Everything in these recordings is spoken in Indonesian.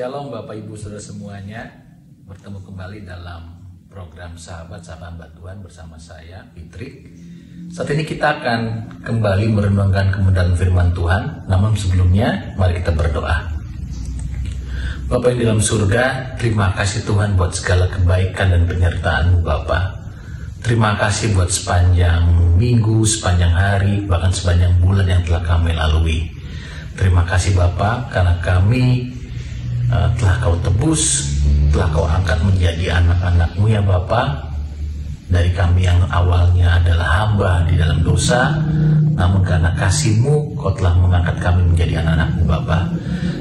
Shalom Bapak Ibu Saudara semuanya, bertemu kembali dalam program Sahabat Tuhan bersama saya, Fitri. Saat ini kita akan kembali merenungkan kebenaran firman Tuhan, namun sebelumnya mari kita berdoa. Bapa yang di dalam surga, terima kasih Tuhan buat segala kebaikan dan penyertaan-Mu Bapa. Terima kasih buat sepanjang minggu, sepanjang hari, bahkan sepanjang bulan yang telah kami lalui. Terima kasih Bapa karena kami telah Kau tebus, telah Kau angkat menjadi anak-anak-Mu ya Bapa. Dari kami yang awalnya adalah hamba di dalam dosa, namun karena kasih-Mu Kau telah mengangkat kami menjadi anak-anak-Mu Bapa.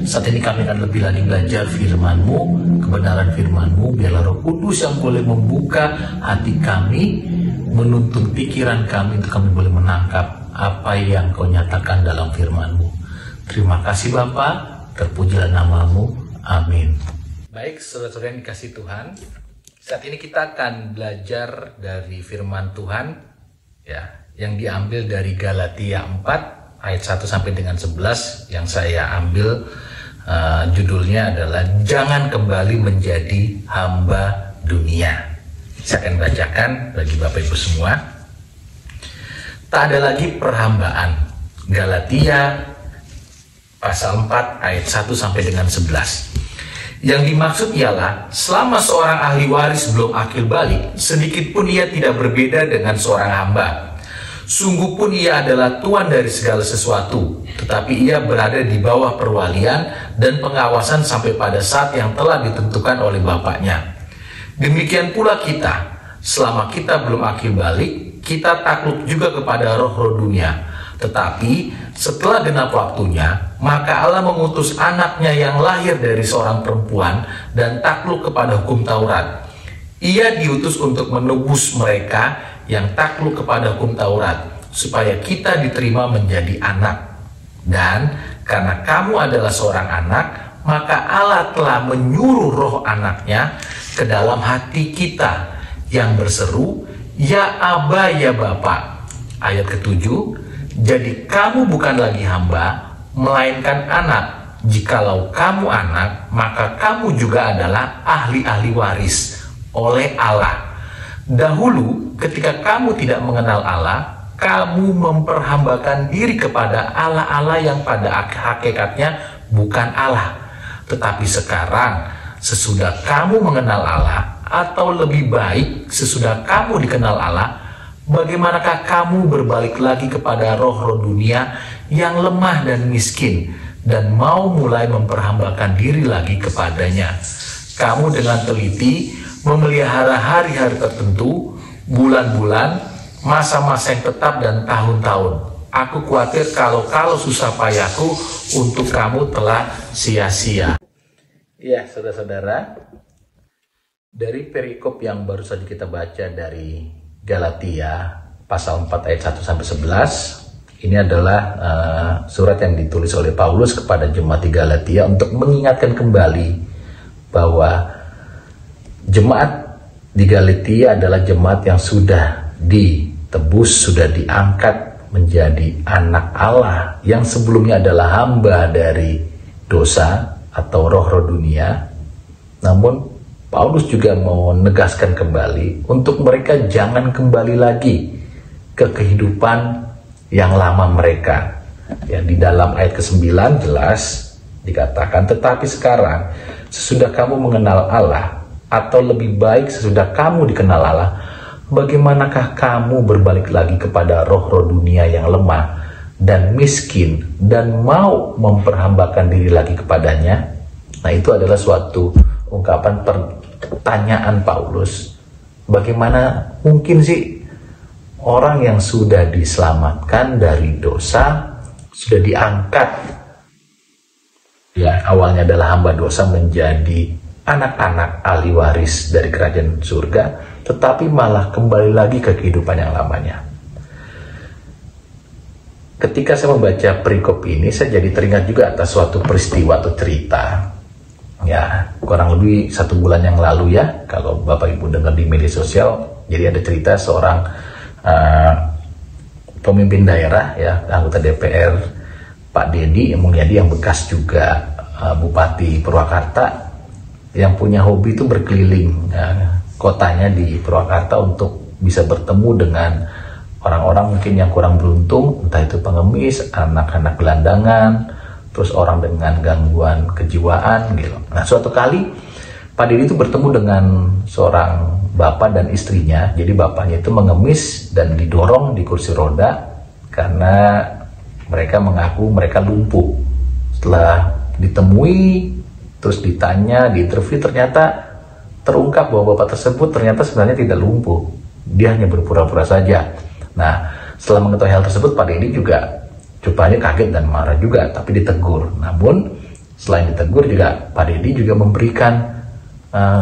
Saat ini kami akan lebih lagi belajar firman-Mu, kebenaran firman-Mu. Biarlah Roh Kudus yang boleh membuka hati kami, menuntun pikiran kami untuk kami boleh menangkap apa yang Kau nyatakan dalam firman-Mu. Terima kasih Bapa, terpujilah nama-Mu. Amin. Baik, saudara-saudara yang dikasih Tuhan, saat ini kita akan belajar dari firman Tuhan ya, yang diambil dari Galatia 4 ayat 1 sampai dengan 11, yang saya ambil judulnya adalah Jangan Kembali Menjadi Hamba Dunia. Saya akan bacakan bagi Bapak Ibu semua. Tak ada lagi perhambaan. Galatia pasal 4 ayat 1 sampai dengan 11. Yang dimaksud ialah selama seorang ahli waris belum akil balik, sedikit pun ia tidak berbeda dengan seorang hamba. Sungguh pun ia adalah tuan dari segala sesuatu, tetapi ia berada di bawah perwalian dan pengawasan sampai pada saat yang telah ditentukan oleh bapaknya. Demikian pula kita, selama kita belum akil balik, kita takluk juga kepada roh-roh dunia. Tetapi setelah genap waktunya, maka Allah mengutus anaknya yang lahir dari seorang perempuan dan takluk kepada hukum Taurat. Ia diutus untuk menebus mereka yang takluk kepada hukum Taurat, supaya kita diterima menjadi anak. Dan karena kamu adalah seorang anak, maka Allah telah menyuruh roh anaknya ke dalam hati kita yang berseru, Ya Aba, ya Bapa. Ayat ke-7, jadi kamu bukan lagi hamba, melainkan anak. Jikalau kamu anak, maka kamu juga adalah ahli-ahli waris oleh Allah. Dahulu ketika kamu tidak mengenal Allah, kamu memperhambakan diri kepada Allah-Allah yang pada hakikatnya bukan Allah. Tetapi sekarang, sesudah kamu mengenal Allah, atau lebih baik sesudah kamu dikenal Allah, bagaimanakah kamu berbalik lagi kepada roh-roh dunia yang lemah dan miskin dan mau mulai memperhambakan diri lagi kepadanya? Kamu dengan teliti memelihara hari-hari tertentu, bulan-bulan, masa-masa yang tetap dan tahun-tahun. Aku khawatir kalau susah payahku untuk kamu telah sia-sia. Ya, saudara-saudara, dari perikop yang baru saja kita baca dari Galatia pasal 4 ayat 1 sampai 11, ini adalah surat yang ditulis oleh Paulus kepada jemaat di Galatia untuk mengingatkan kembali bahwa jemaat di Galatia adalah jemaat yang sudah ditebus, sudah diangkat menjadi anak Allah, yang sebelumnya adalah hamba dari dosa atau roh-roh dunia. Namun Paulus juga mau menegaskan kembali untuk mereka jangan kembali lagi ke kehidupan yang lama mereka. Ya, di dalam ayat ke-9 jelas dikatakan, tetapi sekarang sesudah kamu mengenal Allah, atau lebih baik sesudah kamu dikenal Allah, bagaimanakah kamu berbalik lagi kepada roh-roh dunia yang lemah dan miskin dan mau memperhambakan diri lagi kepadanya? Nah, itu adalah suatu ungkapan pertanyaan Paulus. Bagaimana mungkin sih orang yang sudah diselamatkan dari dosa, sudah diangkat, ya awalnya adalah hamba dosa, menjadi anak-anak ahli waris dari kerajaan surga, tetapi malah kembali lagi ke kehidupan yang lamanya. Ketika saya membaca perikop ini, saya jadi teringat juga atas suatu peristiwa atau cerita. Ya, kurang lebih 1 bulan yang lalu ya, kalau Bapak Ibu dengar di media sosial, jadi ada cerita seorang pemimpin daerah ya, anggota DPR, Pak Dedi Mulyadi, yang bekas juga Bupati Purwakarta yang punya hobi itu berkeliling kotanya di Purwakarta untuk bisa bertemu dengan orang-orang mungkin yang kurang beruntung, entah itu pengemis, anak-anak gelandangan, terus orang dengan gangguan kejiwaan gitu. Nah, suatu kali Pak Didi itu bertemu dengan seorang bapak dan istrinya. Jadi bapaknya itu mengemis dan didorong di kursi roda karena mereka mengaku mereka lumpuh. Setelah ditemui, terus ditanya, diinterview, ternyata terungkap bahwa bapak tersebut ternyata sebenarnya tidak lumpuh. Dia hanya berpura-pura saja. Nah, setelah mengetahui hal tersebut, Pak Didi juga cupanya kaget dan marah juga, tapi ditegur. Namun, selain ditegur juga, Pak Didi juga memberikan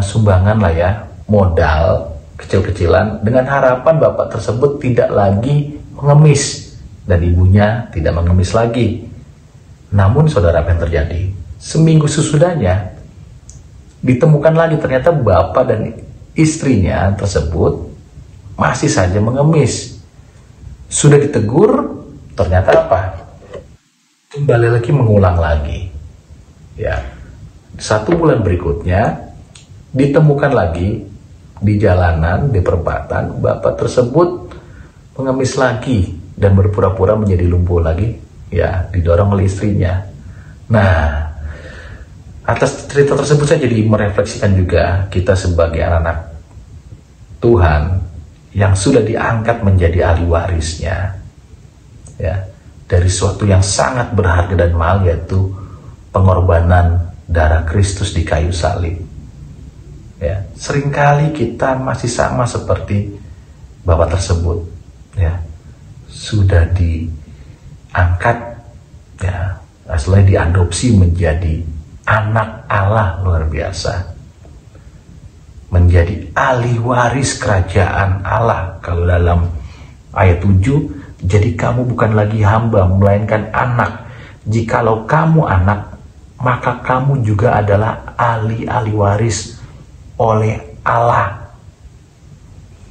sumbangan lah ya, modal kecil-kecilan dengan harapan bapak tersebut tidak lagi mengemis dan ibunya tidak mengemis lagi. Namun saudara, apa yang terjadi? Seminggu sesudahnya ditemukan lagi ternyata bapak dan istrinya tersebut masih saja mengemis. Sudah ditegur, ternyata apa? Kembali lagi mengulang lagi. Ya, 1 bulan berikutnya ditemukan lagi di jalanan, di perempatan, bapak tersebut mengemis lagi dan berpura-pura menjadi lumpuh lagi, ya, didorong oleh istrinya. Nah, atas cerita tersebut saya jadi merefleksikan juga kita sebagai anak-anak Tuhan yang sudah diangkat menjadi ahli warisnya, ya, dari suatu yang sangat berharga dan mahal, yaitu pengorbanan darah Kristus di kayu salib. Ya, seringkali kita masih sama seperti bapak tersebut, ya, sudah diangkat, ya, setelah diadopsi menjadi anak Allah luar biasa, menjadi ahli waris kerajaan Allah. Kalau dalam ayat 7, jadi kamu bukan lagi hamba, melainkan anak. Jikalau kamu anak, maka kamu juga adalah ahli waris oleh Allah.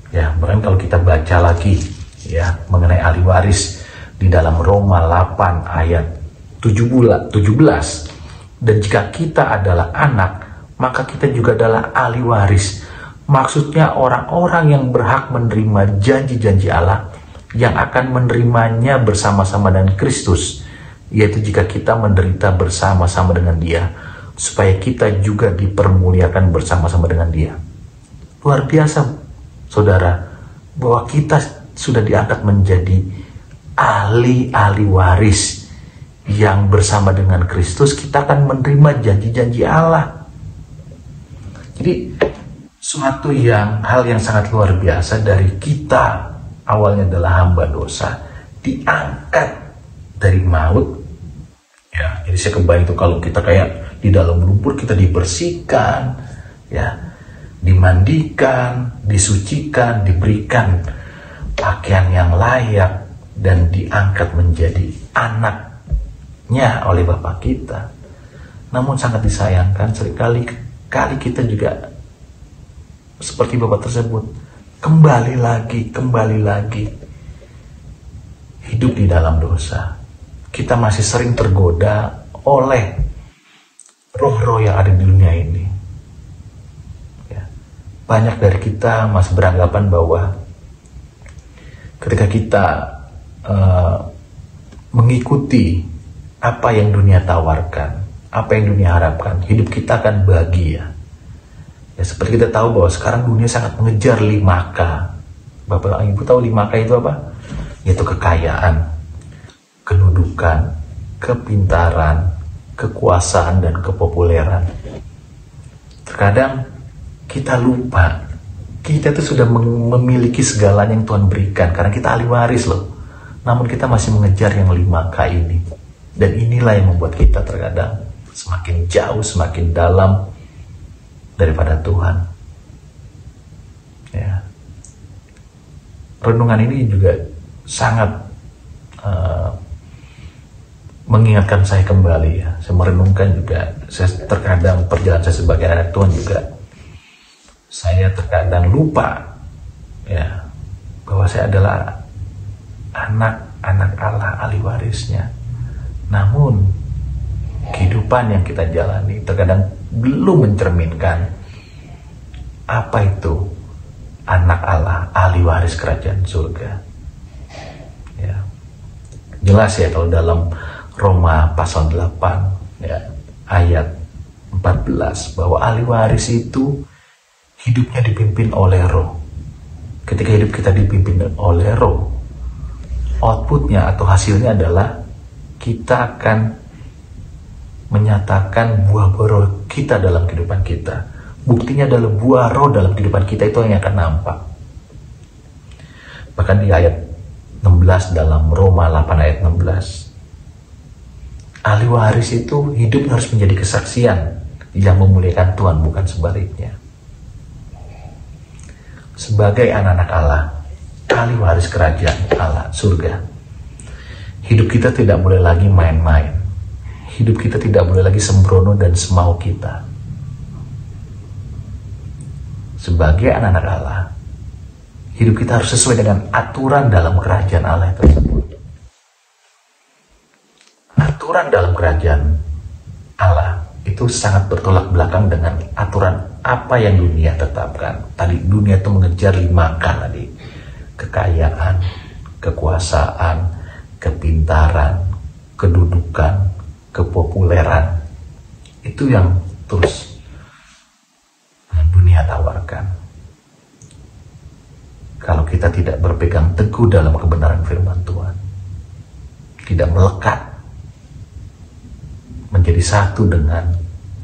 Ya, bahkan kalau kita baca lagi ya mengenai ahli waris di dalam Roma 8 ayat 17, dan jika kita adalah anak, maka kita juga adalah ahli waris. Maksudnya orang-orang yang berhak menerima janji-janji Allah yang akan menerimanya bersama-sama dengan Kristus, yaitu jika kita menderita bersama-sama dengan Dia, supaya kita juga dipermuliakan bersama-sama dengan Dia. Luar biasa, saudara, bahwa kita sudah diangkat menjadi ahli waris yang bersama dengan Kristus, kita akan menerima janji-janji Allah. Jadi, hal yang sangat luar biasa dari kita, awalnya adalah hamba dosa, diangkat dari maut. Ya, jadi saya kebayang itu kalau kita kayak di dalam lumpur, kita dibersihkan, ya, dimandikan, disucikan, diberikan pakaian yang layak, dan diangkat menjadi anaknya oleh Bapa kita. Namun sangat disayangkan, seringkali kita juga seperti Bapak tersebut, kembali lagi hidup di dalam dosa. Kita masih sering tergoda oleh roh-roh yang ada di dunia ini. Ya. Banyak dari kita masih beranggapan bahwa ketika kita mengikuti apa yang dunia tawarkan, apa yang dunia harapkan, hidup kita akan bahagia. Ya, seperti kita tahu bahwa sekarang dunia sangat mengejar 5K. Bapak Ibu tahu 5K itu apa? Yaitu kekayaan, kedudukan, kepintaran, kekuasaan, dan kepopuleran. Terkadang kita lupa, kita itu sudah memiliki segalanya yang Tuhan berikan, karena kita ahli waris loh. Namun kita masih mengejar yang 5K ini. Dan inilah yang membuat kita terkadang semakin jauh, semakin dalam daripada Tuhan. Ya. Renungan ini juga sangat mengingatkan saya kembali, ya. Saya merenungkan juga, saya terkadang perjalanan saya sebagai anak Tuhan juga, saya terkadang lupa, ya, bahwa saya adalah anak Allah, ahli warisnya. Namun kehidupan yang kita jalani terkadang belum mencerminkan apa itu anak Allah, ahli waris kerajaan surga. Ya. Jelas ya kalau dalam Roma pasal 8 ya, ayat 14 bahwa ahli waris itu hidupnya dipimpin oleh Roh. Ketika hidup kita dipimpin oleh Roh, outputnya atau hasilnya adalah kita akan menyatakan buah roh kita dalam kehidupan kita. Buktinya adalah buah roh dalam kehidupan kita itu yang akan nampak. Bahkan di ayat 16 dalam Roma 8 ayat 16, ahli waris itu hidup harus menjadi kesaksian yang memuliakan Tuhan, bukan sebaliknya. Sebagai anak-anak Allah, ahli waris kerajaan Allah, surga, hidup kita tidak boleh lagi main-main. Hidup kita tidak boleh lagi sembrono dan semau kita. Sebagai anak-anak Allah, hidup kita harus sesuai dengan aturan dalam kerajaan Allah tersebut. Aturan dalam kerajaan Allah itu sangat bertolak belakang dengan aturan apa yang dunia tetapkan. Tadi dunia itu mengejar 5K tadi. Kekayaan, kekuasaan, kepintaran, kedudukan, kepopuleran. Itu yang terus dunia tawarkan. Kalau kita tidak berpegang teguh dalam kebenaran firman Tuhan, tidak melekat menjadi satu dengan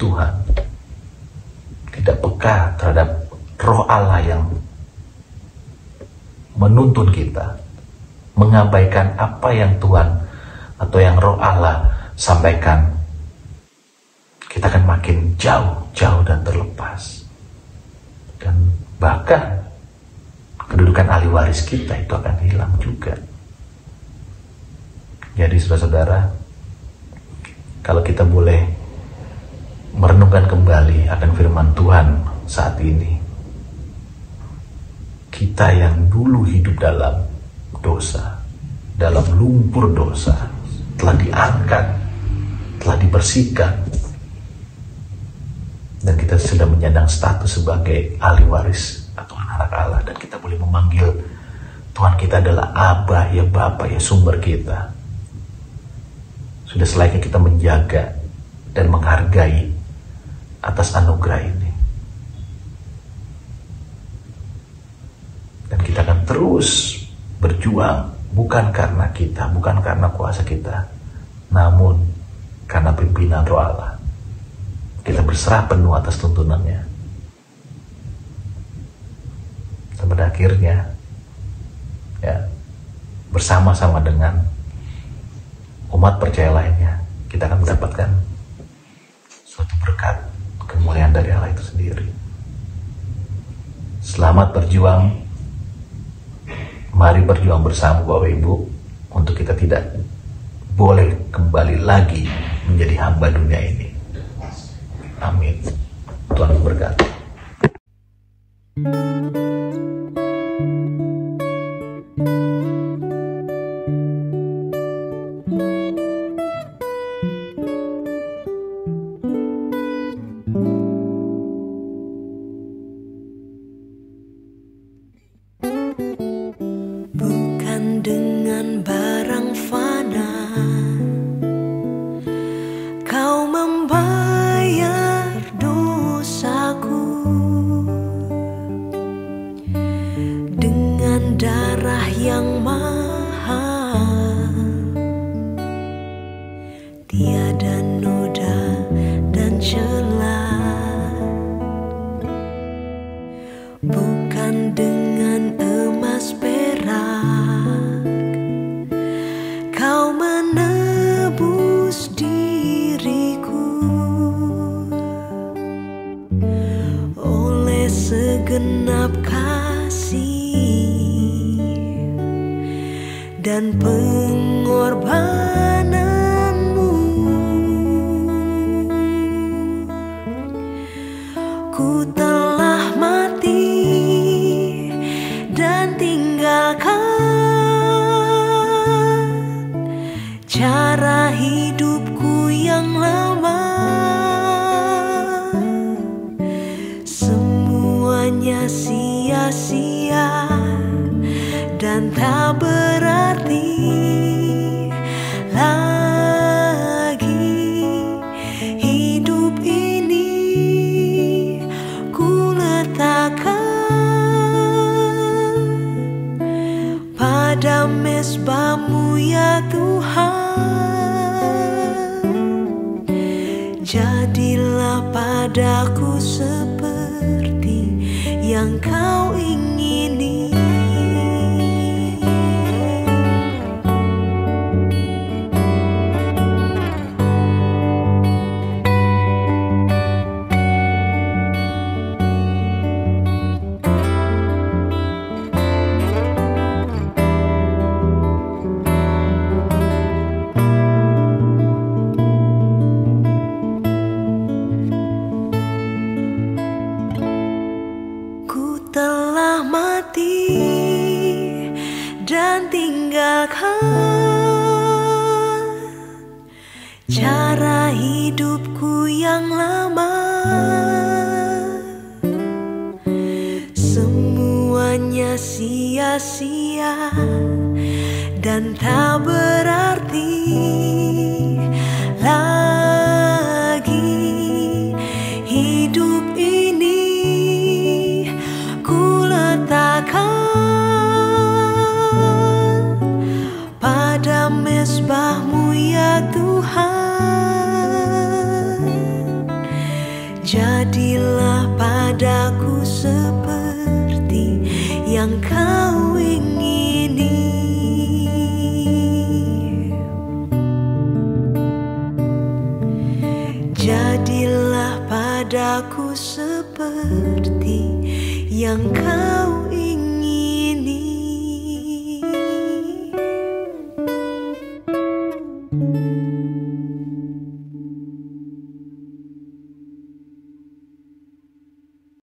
Tuhan, tidak peka terhadap Roh Allah yang menuntun kita, mengabaikan apa yang Tuhan atau yang Roh Allah sampaikan, kita akan makin jauh dan terlepas. Dan bahkan kedudukan ahli waris kita itu akan hilang juga. Jadi saudara-saudara, kalau kita boleh merenungkan kembali akan firman Tuhan saat ini, kita yang dulu hidup dalam dosa, dalam lumpur dosa, telah diangkat, telah dibersihkan, dan kita sudah menyandang status sebagai ahli waris atau anak Allah, dan kita boleh memanggil Tuhan kita adalah Abah, ya Bapa, ya sumber kita. Sudah selayaknya kita menjaga dan menghargai atas anugerah ini. Dan kita akan terus berjuang, bukan karena kita, bukan karena kuasa kita, namun karena pimpinan Roh Allah. Kita berserah penuh atas tuntunannya. Dan pada akhirnya, ya, bersama-sama dengan umat percaya lainnya, kita akan mendapatkan suatu berkat, kemuliaan dari Allah itu sendiri. Selamat berjuang. Mari berjuang bersama Bapak Ibu, untuk kita tidak boleh kembali lagi menjadi hamba dunia ini. Amin. Tuhan memberkati. Bukan dengan barang fana Kau membayar dosaku, dengan darah yang mahal, tiada noda dan celah. Bukan dengan emas perak Kau menebus diriku, oleh segenap kasih dan pengorbananmu. Ku telah mati dan tinggalkan cara hidupku yang lama. padaku seperti yang kau ingini. Telah mati dan tinggalkan cara hidupku yang lama. Semuanya sia-sia dan tak berarti lagi. Hidup ini pada mezbah-Mu ya Tuhan. Jadilah padaku seperti yang kau ingini. Jadilah padaku seperti yang kau